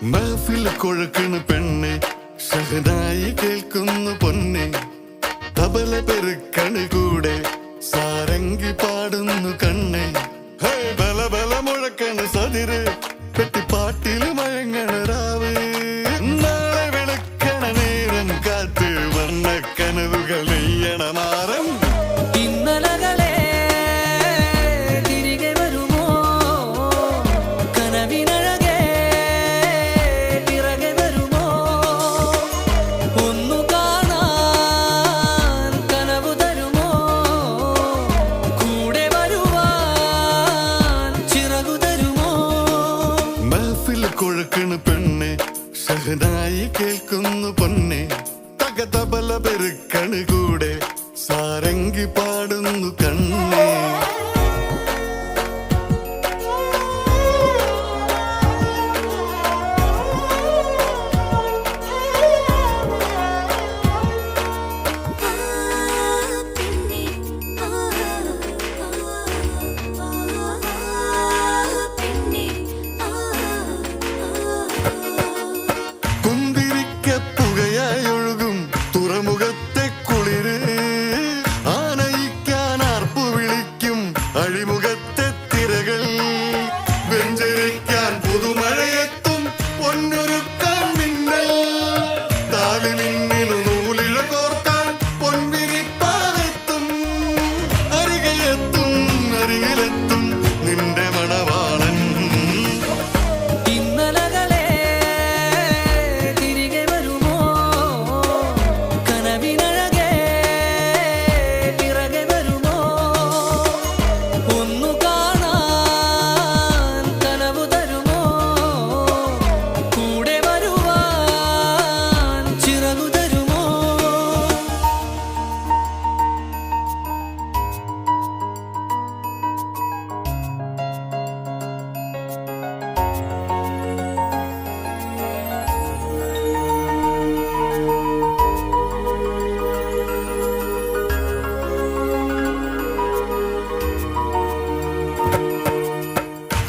महफिल കൊഴുക്കണ് പെണ്ണെ ഷഹനായി കേൾക്കുന്നു പൊന്നെ തബല പെരുക്കണ് കൂടെ സാരംഗി പാടുന്നു കണ്ണെ ബല ബല മുഴക്കണ് സതിര് പെട്ടിപ്പാട്ടിൽ മയങ്ങണ രാവ് നാളെ വെളുക്കണ നേരം കാത്ത് വർണ്ണ കനവുകൾ നെയ്യണ മാറം കൊഴുക്കണ് പെണ്ണെ ഷഹനായി കേൾക്കുന്നു പൊന്നെ തകതബല പെരുക്കണ് കൂടെ സാരംഗി പാടുന്നു കണ്ണേ തുറമുഖത്തെ കുളിര് ആനയിക്കാൻ ആർപ്പു വിളിക്കും അഴിമുഖത്തെ തിരകൾ വെഞ്ചരിക്കാൻ പുതുമഴയെത്തും പൊന്നൊരുക്കാൻ മിന്നൽ താലിനിന്നു നൂലിഴ കോർക്കാൻ പൊൻവിരിപ്പാലെത്തും അരികെത്തും അരികിലെത്തും നിന്റെ മണവാളൻ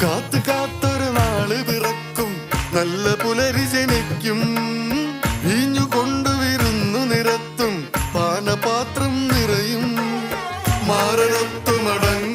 കാത്തു കാത്തൊരു നാള് പിറക്കും നല്ല പുലരി ജനിക്കും ഈഞ്ഞു കൊണ്ടുവരുന്നു നിരത്തും പാനപാത്രം നിറയും മാറനൊത്തു മടങ്ങും